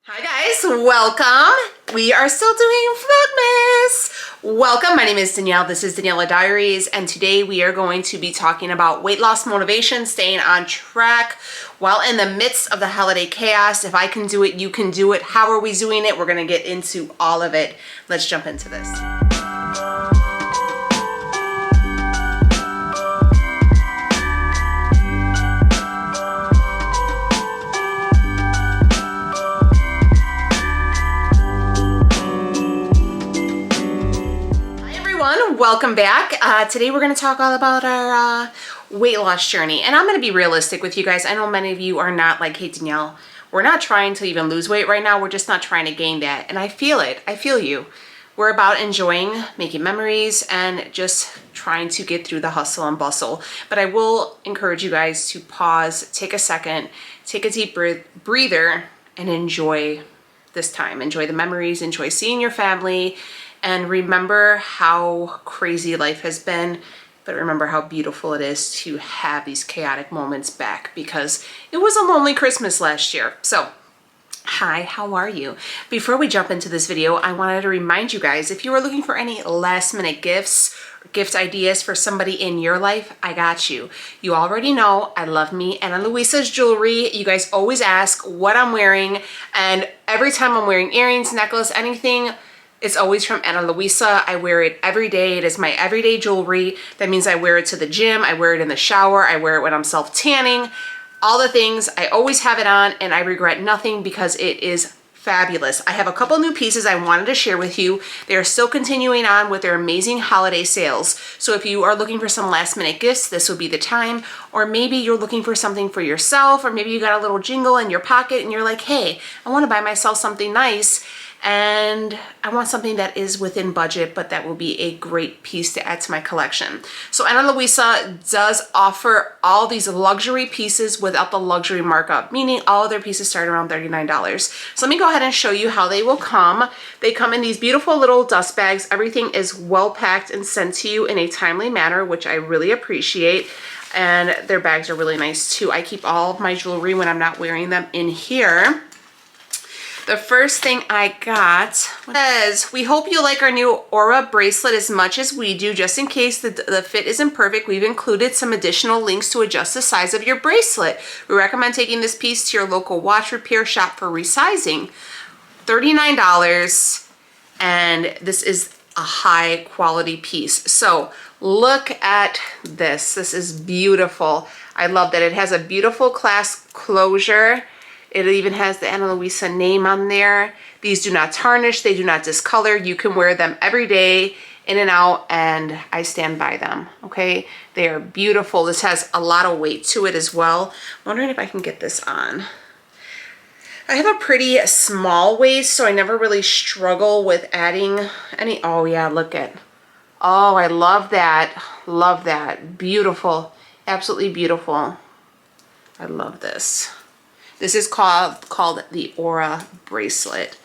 Hi guys, welcome. We are still doing Vlogmas. Welcome, my name is Danielle. This is Daniela Diaries, and today we are going to be talking about weight loss motivation, staying on track while in the midst of the holiday chaos. If I can do it, you can do it. How are we doing it? We're gonna get into all of it. Let's jump into this. Welcome back. Today we're going to talk all about our weight loss journey, and I'm going to be realistic with you guys. I know many of you are not like, hey Danielle, we're not trying to even lose weight right now, we're just not trying to gain that, and I feel it. I feel you. We're about enjoying, making memories, and just trying to get through the hustle and bustle. But I will encourage you guys to pause, take a second, take a deep breather, and enjoy this time. Enjoy the memories, enjoy seeing your family, and remember how crazy life has been, but remember how beautiful it is to have these chaotic moments back, because it was a lonely Christmas last year. So, hi, how are you? Before we jump into this video, I wanted to remind you guys, if you are looking for any last minute gifts, gift ideas for somebody in your life, I got you. You already know I love me Ana Luisa's jewelry. You guys always ask what I'm wearing, and every time I'm wearing earrings, necklace, anything, it's always from Ana Luisa. I wear it every day. It is my everyday jewelry. That means I wear it to the gym. I wear it in the shower. I wear it when I'm self-tanning. All the things. I always have it on, and I regret nothing because it is fabulous. I have a couple new pieces I wanted to share with you. They are still continuing on with their amazing holiday sales. So if you are looking for some last minute gifts, this would be the time. Or maybe you're looking for something for yourself, or maybe you got a little jingle in your pocket and you're like, hey, I want to buy myself something nice, and I want something that is within budget, but that will be a great piece to add to my collection. So Ana Luisa does offer all these luxury pieces without the luxury markup, meaning all of their pieces start around $39. So let me go ahead and show you how they will come. They come in these beautiful little dust bags. Everything is well packed and sent to you in a timely manner, which I really appreciate. And their bags are really nice too. I keep all of my jewelry when I'm not wearing them in here. The first thing I got says, we hope you like our new Aura bracelet as much as we do. Just in case the fit isn't perfect, we've included some additional links to adjust the size of your bracelet. We recommend taking this piece to your local watch repair shop for resizing. $39, and this is a high quality piece. So look at this. This is beautiful. I love that it has a beautiful clasp closure. It even has the Ana Luisa name on there. These do not tarnish, they do not discolor. You can wear them every day, in and out, and I stand by them, okay? They are beautiful. This has a lot of weight to it as well. I'm wondering if I can get this on. I have a pretty small waist, so I never really struggle with adding any. Oh yeah, look at, oh, I love that. Love that. Beautiful, absolutely beautiful. I love this. This is called the Aura bracelet.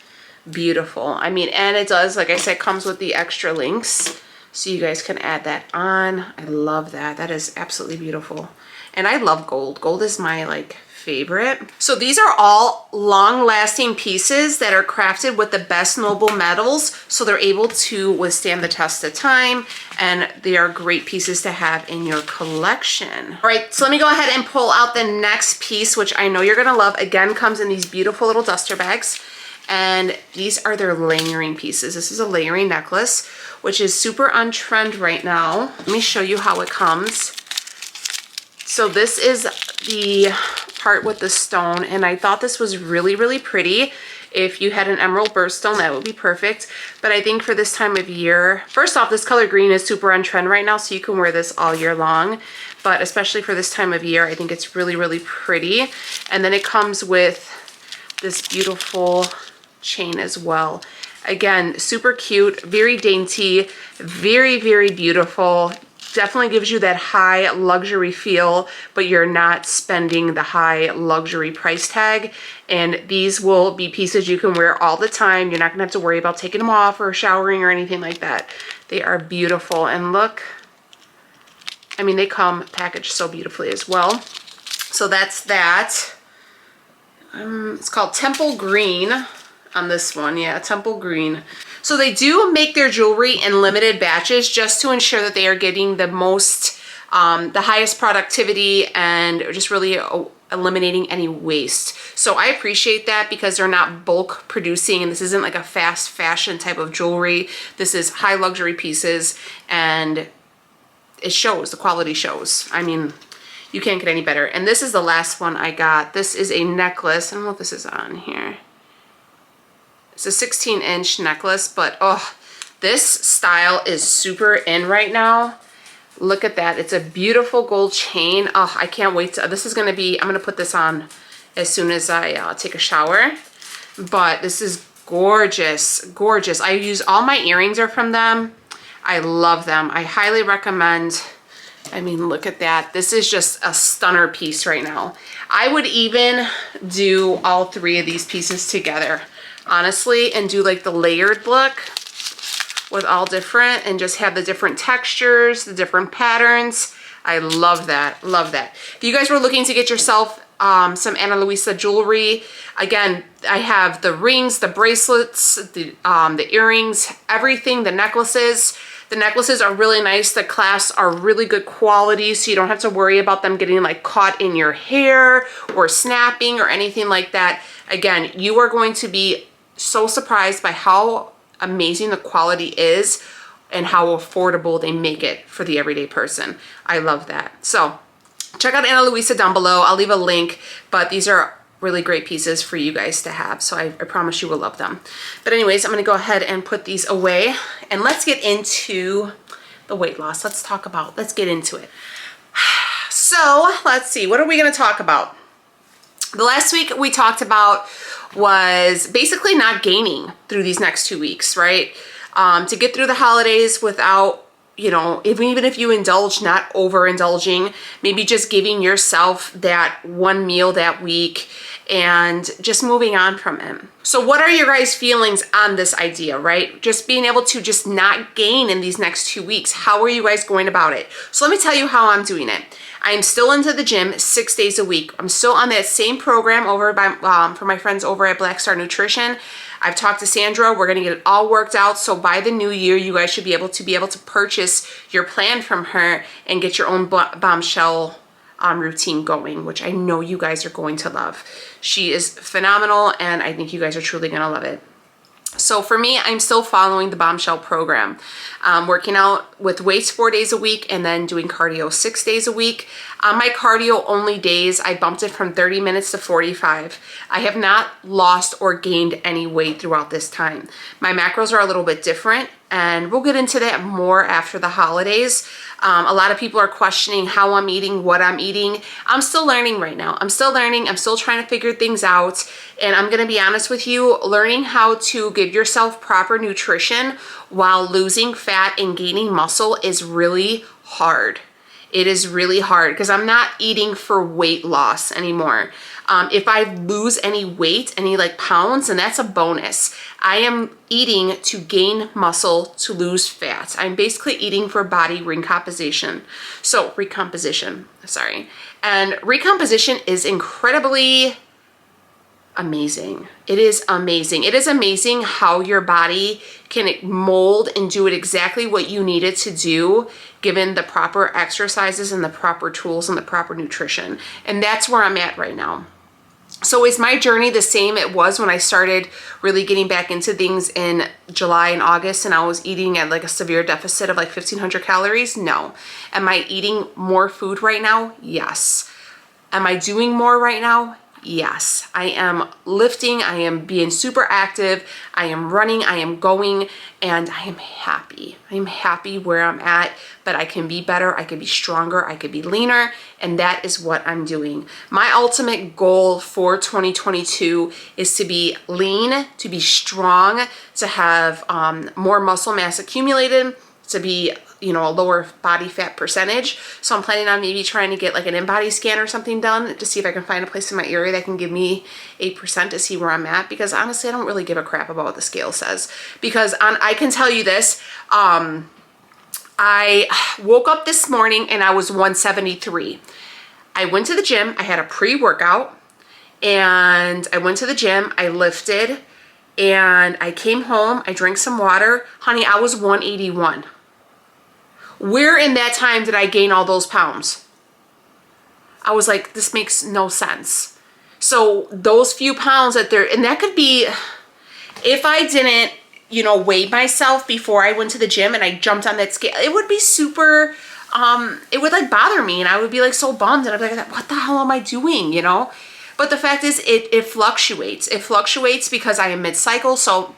Beautiful. I mean, and it does, like I said, comes with the extra links, so you guys can add that on. I love that. That is absolutely beautiful. And I love gold. Gold is my like favorite. So these are all long-lasting pieces that are crafted with the best noble metals, so they're able to withstand the test of time, and they are great pieces to have in your collection. All right, so let me go ahead and pull out the next piece, which I know you're gonna love. Again, comes in these beautiful little duster bags, and these are their layering pieces. This is a layering necklace, which is super on trend right now. Let me show you how it comes. So this is the part with the stone, and I thought this was really, really pretty. If you had an emerald birthstone, that would be perfect. But I think for this time of year, first off, this color green is super on trend right now, so you can wear this all year long. But especially for this time of year, I think it's really, really pretty. And then it comes with this beautiful chain as well. Again, super cute, very dainty, very, very beautiful. Definitely gives you that high luxury feel, but you're not spending the high luxury price tag. And these will be pieces you can wear all the time. You're not gonna have to worry about taking them off or showering or anything like that. They are beautiful, and look, I mean, they come packaged so beautifully as well. So that's that. It's called Temple Green on this one. Yeah, Temple Green. So they do make their jewelry in limited batches just to ensure that they are getting the most, the highest productivity and just really eliminating any waste. So I appreciate that because they're not bulk producing, and this isn't like a fast fashion type of jewelry. This is high luxury pieces, and it shows, the quality shows. I mean, you can't get any better. And this is the last one I got. This is a necklace. I don't know if this is on here. It's a 16-inch necklace, but oh, this style is super in right now. Look at that. It's a beautiful gold chain. Oh, I can't wait to, this is gonna be, I'm gonna put this on as soon as I take a shower. But this is gorgeous, gorgeous. I use, all my earrings are from them. I love them. I highly recommend. I mean, look at that. This is just a stunner piece right now. I would even do all three of these pieces together, honestly, and do like the layered look with all different, and just have the different textures, the different patterns. I love that, love that. If you guys were looking to get yourself some Ana Luisa jewelry, again, I have the rings, the bracelets, the earrings, everything, the necklaces. The necklaces are really nice. The clasps are really good quality, so you don't have to worry about them getting like caught in your hair or snapping or anything like that. Again, you are going to be so surprised by how amazing the quality is and how affordable they make it for the everyday person. I love that. So check out Ana Luisa down below. I'll leave a link, but these are really great pieces for you guys to have. So I promise you will love them. But anyways, I'm gonna go ahead and put these away, and let's get into the weight loss. Let's get into it. So let's see, what are we gonna talk about? The last week we talked about was basically not gaining through these next 2 weeks, right? To get through the holidays without, you know, even if you indulge, not overindulging, maybe just giving yourself that one meal that week and just moving on from it. So what are your guys' feelings on this idea, right? Just being able to just not gain in these next 2 weeks. How are you guys going about it? So let me tell you how I'm doing it. I'm still into the gym 6 days a week. I'm still on that same program over by for my friends over at BLACKSTARR Nutrition. I've talked to Sandra. We're gonna get it all worked out. So by the new year, you guys should be able to purchase your plan from her and get your own bombshell routine going, which I know you guys are going to love. She is phenomenal, and I think you guys are truly gonna love it. So for me, I'm still following the bombshell program. Working out with weights 4 days a week and then doing cardio 6 days a week. On my cardio only days, I bumped it from 30 minutes to 45. I have not lost or gained any weight throughout this time. My macros are a little bit different, and we'll get into that more after the holidays. A lot of people are questioning how I'm eating, what I'm eating. I'm still learning right now. I'm still learning. I'm still trying to figure things out. And I'm gonna be honest with you, learning how to give yourself proper nutrition while losing fat and gaining muscle is really hard. It is really hard because I'm not eating for weight loss anymore. If I lose any weight, any like pounds, and that's a bonus. I am eating to gain muscle, to lose fat. I'm basically eating for body recomposition. So recomposition, sorry. And recomposition is incredibly amazing. It is amazing. It is amazing how your body can mold and do it exactly what you need it to do, given the proper exercises and the proper tools and the proper nutrition. And that's where I'm at right now. So is my journey the same it was when I started really getting back into things in July and August, and I was eating at like a severe deficit of like 1,500 calories? No. Am I eating more food right now? Yes. Am I doing more right now? Yes. I am lifting, I am being super active, I am running, I am going, and I am happy. I am happy where I'm at, but I can be better, I can be stronger, I could be leaner, and that is what I'm doing. My ultimate goal for 2022 is to be lean, to be strong, to have more muscle mass accumulated, to be, you know, a lower body fat percentage. So I'm planning on maybe trying to get like an in-body scan or something done to see if I can find a place in my area that can give me 8% to see where I'm at, because honestly, I don't really give a crap about what the scale says. Because I can tell you this, I woke up this morning and I was 173. I went to the gym, I had a pre-workout, and I went to the gym, I lifted, and I came home, I drank some water. Honey, I was 181. Where in that time did I gain all those pounds? I was like, this makes no sense. So those few pounds that they're, and that could be, if I didn't, you know, weigh myself before I went to the gym and I jumped on that scale, it would be super, it would like bother me, and I would be like so bummed, and I'd be like, what the hell am I doing, you know? But the fact is, it fluctuates. It fluctuates because I am mid-cycle. So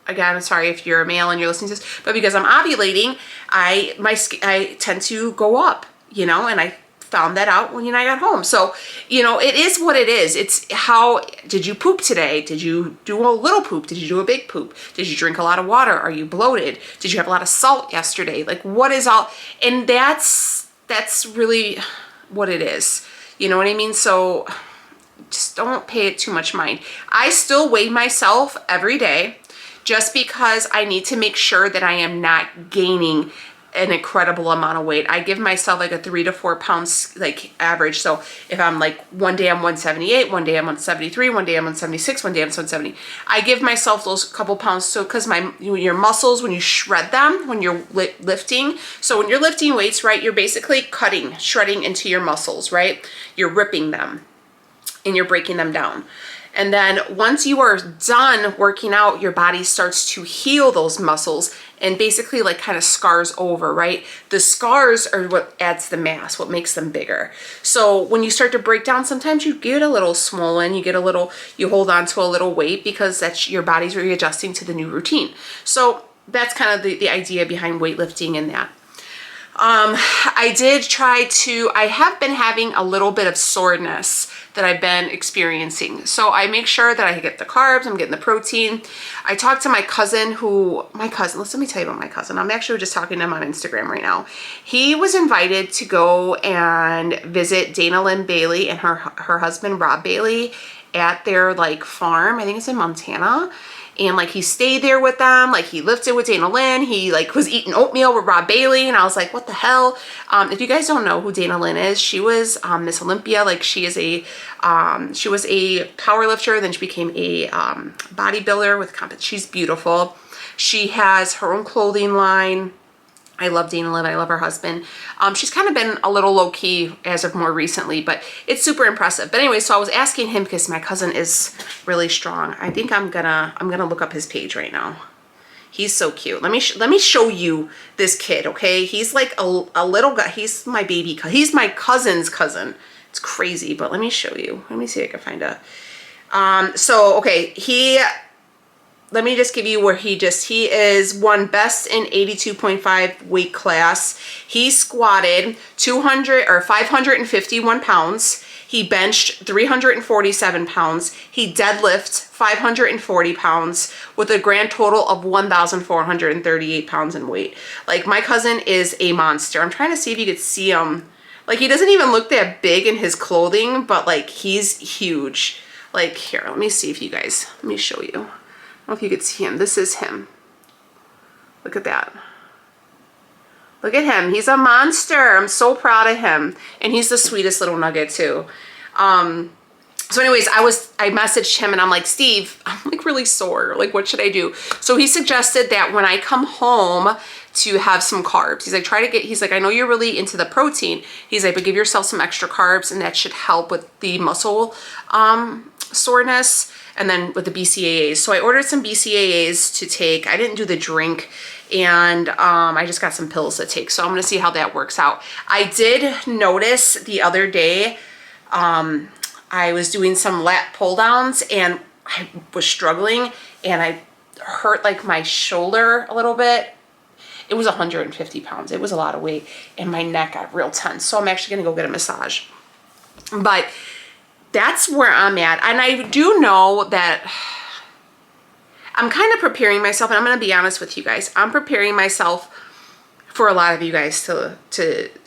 again, I'm sorry if you're a male and you're listening to this, but because I'm ovulating, I tend to go up, you know, and I found that out when I got home. So, you know, it is what it is. It's how, did you poop today? Did you do a little poop? Did you do a big poop? Did you drink a lot of water? Are you bloated? Did you have a lot of salt yesterday? Like, what is all, and that's really what it is. You know what I mean? So just don't pay it too much mind. I still weigh myself every day just because I need to make sure that I am not gaining an incredible amount of weight. I give myself like a 3 to 4 pounds like average. So if I'm like, one day I'm 178, one day I'm 173, one day I'm 176, one day I'm 170. I give myself those couple pounds. So because your muscles, when you shred them, when you're lifting, so when you're lifting weights, right, you're basically shredding into your muscles, right? You're ripping them and you're breaking them down. And then once you are done working out, your body starts to heal those muscles and basically like kind of scars over, right? The scars are what adds the mass, what makes them bigger. So when you start to break down, sometimes you get a little swollen, you hold on to a little weight because that's your body's readjusting to the new routine. So that's kind of the idea behind weightlifting and that. I have been having a little bit of soreness that I've been experiencing. So I make sure that I get the carbs, I'm getting the protein. I talked to my cousin let me tell you about my cousin. I'm actually just talking to him on Instagram right now. He was invited to go and visit Dana Lynn Bailey and her husband, Rob Bailey, at their like farm. I think it's in Montana. And like he stayed there with them, like he lifted with Dana Lynn, he like was eating oatmeal with Rob Bailey, and I was like, what the hell? If you guys don't know who Dana Lynn is, she was Miss Olympia. Like she was a power lifter, then she became a bodybuilder with she's beautiful. She has her own clothing line. I love Dana Lynn. I love her husband. She's kind of been a little low key as of more recently, but it's super impressive. But anyway, so I was asking him because my cousin is really strong. I think I'm gonna look up his page right now. He's so cute. Let me show you this kid, okay? He's like a little guy. He's my baby. He's my cousin's cousin. It's crazy, but let me show you. Let me see if I can find so okay, let me just give you where he is won best in 82.5 weight class. He squatted 551 pounds. He benched 347 pounds. He deadlifted 540 pounds with a grand total of 1,438 pounds in weight. Like my cousin is a monster. I'm trying to see if you could see him. Like he doesn't even look that big in his clothing, but like he's huge. Like here, let me see if you guys, let me show you. I don't know if you could see him. This is him. Look at that. Look at him. He's a monster. I'm so proud of him. And he's the sweetest little nugget too. So anyways, I messaged him and I'm like, Steve, I'm like really sore. Like, what should I do? So he suggested that when I come home to have some carbs, he's like, he's like, I know you're really into the protein. He's like, but give yourself some extra carbs and that should help with the muscle soreness. And then with the BCAAs. So I ordered some BCAAs to take. I didn't do the drink, and I just got some pills to take. So I'm gonna see how that works out. I did notice the other day, I was doing some lat pull downs and I was struggling and I hurt like my shoulder a little bit. It was 150 pounds. It was a lot of weight and my neck got real tense. So I'm actually gonna go get a massage. But that's where I'm at. And I do know that I'm kind of preparing myself, and I'm going to be honest with you guys. I'm preparing myself for a lot of you guys to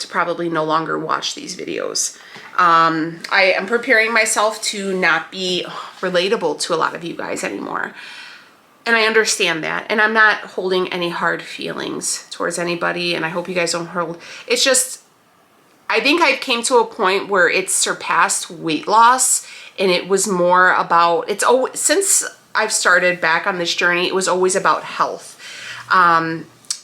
probably no longer watch these videos. I am preparing myself to not be relatable to a lot of you guys anymore. And I understand that. And I'm not holding any hard feelings towards anybody. And I hope you guys don't hold. It's just, I think I came to a point where it surpassed weight loss, and it was more about, it's always, since I've started back on this journey, it was always about health.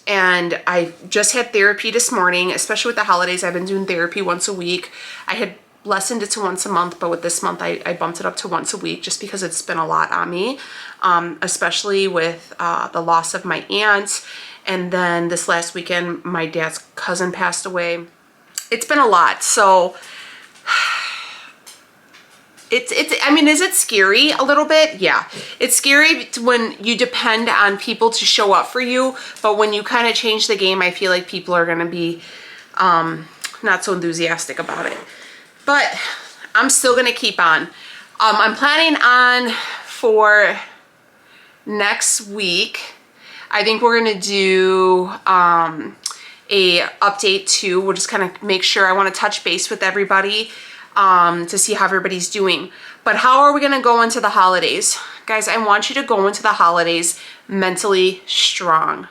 And I just had therapy this morning, especially with the holidays. I've been doing therapy once a week. I had lessened it to once a month, but with this month I bumped it up to once a week just because it's been a lot on me, especially with the loss of my aunt. And then this last weekend, my dad's cousin passed away. It's been a lot. So I mean, is it scary a little bit? Yeah, it's scary when you depend on people to show up for you. But when you kind of change the game, I feel like people are going to be not so enthusiastic about it. But I'm still going to keep on. I'm planning on for next week, I think we're going to do a update too. We'll just kind of make sure, I want to touch base with everybody to see how everybody's doing. But how are we going to go into the holidays? Guys, I want you to go into the holidays mentally strong.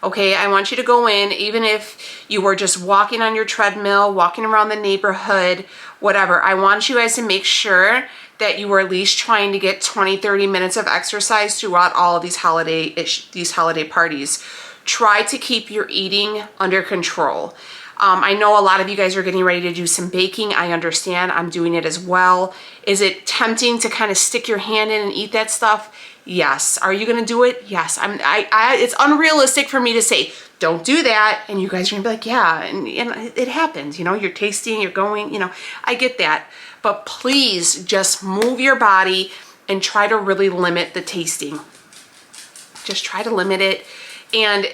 Okay, I want you to go in, even if you were just walking on your treadmill, walking around the neighborhood, whatever. I want you guys to make sure that you are at least trying to get 20-30 minutes of exercise throughout all of these holiday parties. Try to keep your eating under control. I know a lot of you guys are getting ready to do some baking. I understand. I'm doing it as well. Is it tempting to kind of stick your hand in and eat that stuff? Yes. Are you going to do it? Yes. It's unrealistic for me to say, don't do that. And you guys are going to be like, yeah. And it happens. You know, you're tasting, you're going, you know, I get that. But please just move your body and try to really limit the tasting. Just try to limit it and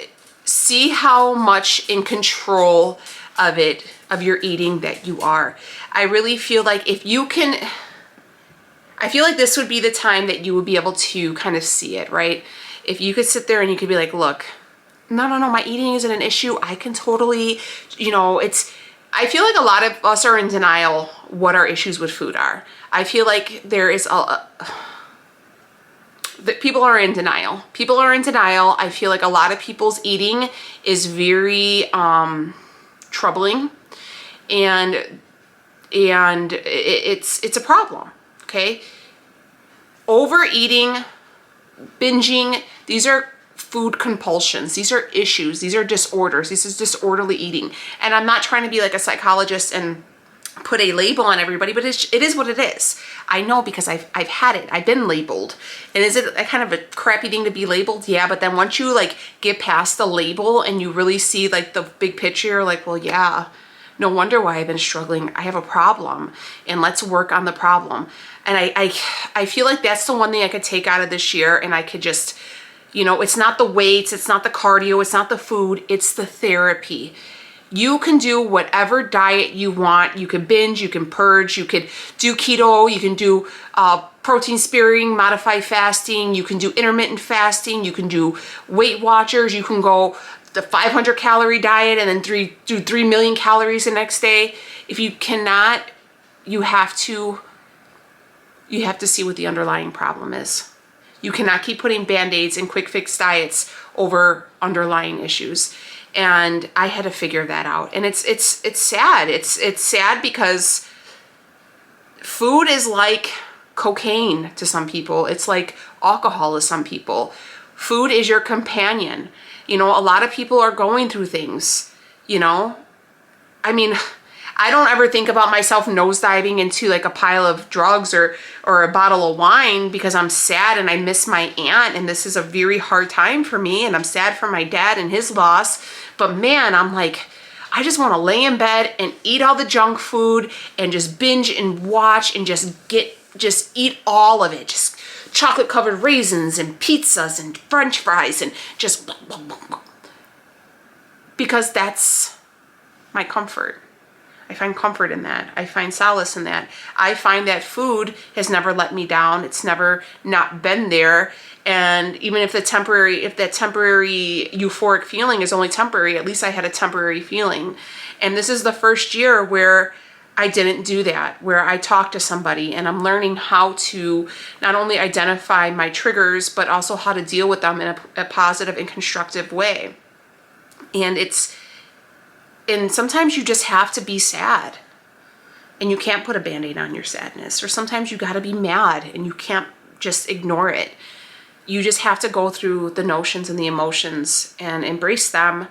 see how much in control of your eating that you are. I really feel like if you can, I feel like this would be the time that you would be able to kind of see it, right? If you could sit there and you could be like, look, no, my eating isn't an issue. I can totally, you know, I feel like a lot of us are in denial what our issues with food are. I feel like there is that people are in denial. People are in denial. I feel like a lot of people's eating is very troubling, and it's a problem. Okay, overeating, binging, these are food compulsions. These are issues. These are disorders. This is disorderly eating. And I'm not trying to be like a psychologist and put a label on everybody, but it is what it is. I know because I've had it. I've been labeled. And is it a kind of a crappy thing to be labeled? Yeah, but then once you like get past the label and you really see like the big picture, you're like, well, yeah, no wonder why I've been struggling. I have a problem, and let's work on the problem. And I feel like that's the one thing I could take out of this year, and I could just, you know, it's not the weights, it's not the cardio, it's not the food, it's the therapy. You can do whatever diet you want. You can binge, you can purge, you could do keto, you can do protein sparing, modified fasting, you can do intermittent fasting, you can do Weight Watchers, you can go the 500 calorie diet and then do 3 million calories the next day. If you cannot, you have to see what the underlying problem is. You cannot keep putting band-aids and quick fix diets over underlying issues. And I had to figure that out. And it's sad. It's sad because food is like cocaine to some people. It's like alcohol to some people. Food is your companion. You know, a lot of people are going through things, you know. I mean, I don't ever think about myself nosediving into like a pile of drugs or a bottle of wine because I'm sad and I miss my aunt, and this is a very hard time for me, and I'm sad for my dad and his loss. But man, I'm like, I just want to lay in bed and eat all the junk food and just binge and watch and just eat all of it. Just chocolate covered raisins and pizzas and French fries and just blah, blah, blah, blah. Because that's my comfort. I find comfort in that. I find solace in that. I find that food has never let me down. It's never not been there. And even if that temporary euphoric feeling is only temporary, at least I had a temporary feeling. And this is the first year where I didn't do that, where I talked to somebody, and I'm learning how to not only identify my triggers, but also how to deal with them in a positive and constructive way. And it's And sometimes you just have to be sad and you can't put a band-aid on your sadness. Or sometimes you gotta be mad and you can't just ignore it. You just have to go through the notions and the emotions and embrace them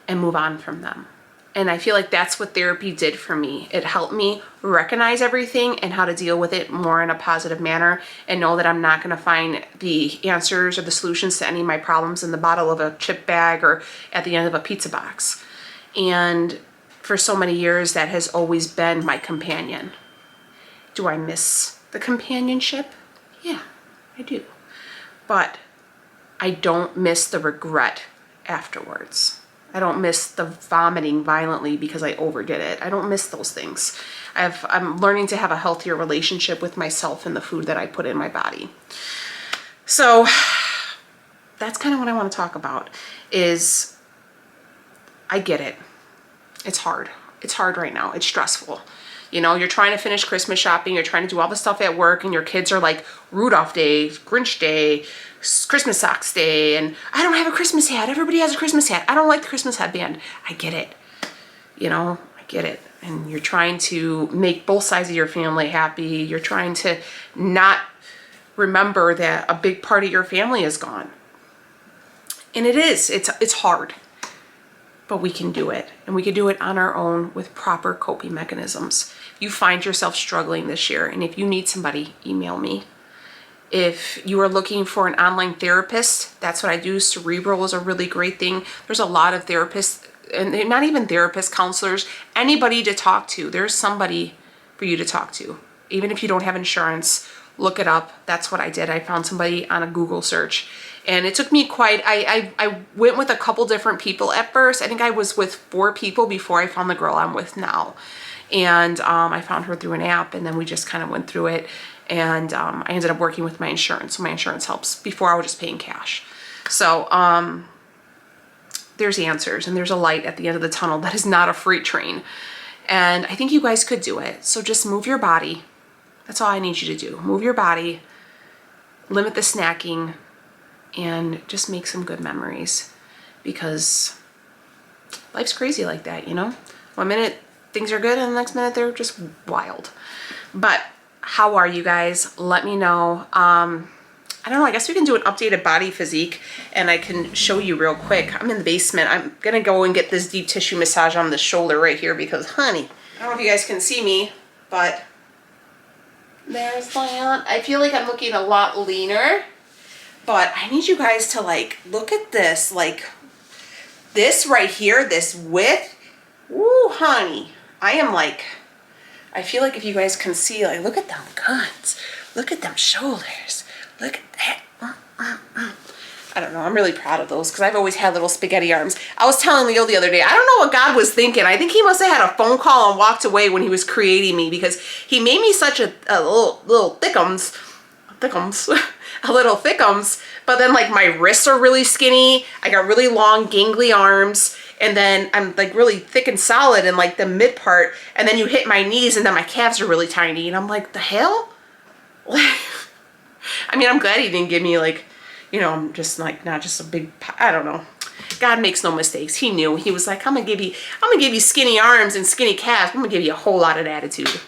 and move on from them. And I feel like that's what therapy did for me. It helped me recognize everything and how to deal with it more in a positive manner and know that I'm not gonna find the answers or the solutions to any of my problems in the bottom of a chip bag or at the end of a pizza box. And for so many years, that has always been my companion. Do I miss the companionship? Yeah, I do. But I don't miss the regret afterwards. I don't miss the vomiting violently because I overdid it. I don't miss those things. I'm learning to have a healthier relationship with myself and the food that I put in my body. So that's kind of what I want to talk about is I get it. It's hard. It's hard right now. It's stressful. You know, you're trying to finish Christmas shopping. You're trying to do all the stuff at work and your kids are like Rudolph Day, Grinch Day, Christmas socks day, and I don't have a Christmas hat. Everybody has a Christmas hat. I don't like the Christmas headband. I get it. You know, I get it. And you're trying to make both sides of your family happy. You're trying to not remember that a big part of your family is gone. And it is. It's hard. But we can do it. And we can do it on our own with proper coping mechanisms. If you find yourself struggling this year, and if you need somebody, email me. If you are looking for an online therapist, that's what I do. Cerebral is a really great thing. There's a lot of therapists, and they're not even therapists, counselors, anybody to talk to. There's somebody for you to talk to. Even if you don't have insurance, look it up. That's what I did. I found somebody on a Google search. And it took me I went with a couple different people at first. I think I was with 4 people before I found the girl I'm with now. And I found her through an app, and then we just kind of went through it. And I ended up working with my insurance. So my insurance helps. Before I was just paying cash. So there's answers, and there's a light at the end of the tunnel that is not a freight train. And I think you guys could do it. So just move your body. That's all I need you to do. Move your body, limit the snacking, and just make some good memories, because life's crazy like that, you know? One minute things are good and the next minute they're just wild. But how are you guys? Let me know. I don't know, I guess we can do an updated body physique and I can show you real quick. I'm in the basement. I'm gonna go and get this deep tissue massage on the shoulder right here because, honey, I don't know if you guys can see me, but there's that. I feel like I'm looking a lot leaner. But I need you guys to like, look at this, like this right here, this width. Woo, honey. I am like, I feel like if you guys can see, like, look at them guns. Look at them shoulders. Look at that. I don't know. I'm really proud of those because I've always had little spaghetti arms. I was telling Leo the other day, I don't know what God was thinking. I think he must have had a phone call and walked away when he was creating me because he made me such a little thickums. A little thickums, but then like my wrists are really skinny. I got really long gangly arms, and then I'm like really thick and solid in like the mid part, and then you hit my knees and then my calves are really tiny, and I'm like, the hell? I mean, I'm glad he didn't give me like, you know, I'm just like not just a big, I don't know. God makes no mistakes. He knew. He was like, I'm gonna give you skinny arms and skinny calves. I'm gonna give you a whole lot of attitude.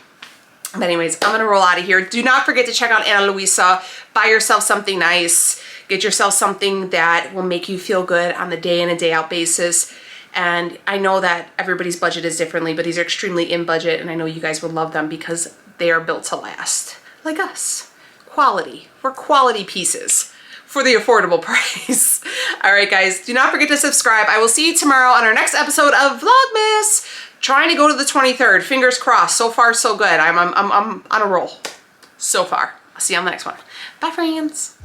But anyways, I'm gonna roll out of here. Do not forget to check out Ana Luisa. Buy yourself something nice. Get yourself something that will make you feel good on the day in and day out basis. And I know that everybody's budget is differently, but these are extremely in budget, and I know you guys would love them because they are built to last. Like us. Quality. We're quality pieces for the affordable price. All right, guys, do not forget to subscribe. I will see you tomorrow on our next episode of Vlogmas. Trying to go to the 23rd. Fingers crossed. So far, so good. I'm on a roll. So far. I'll see you on the next one. Bye, friends.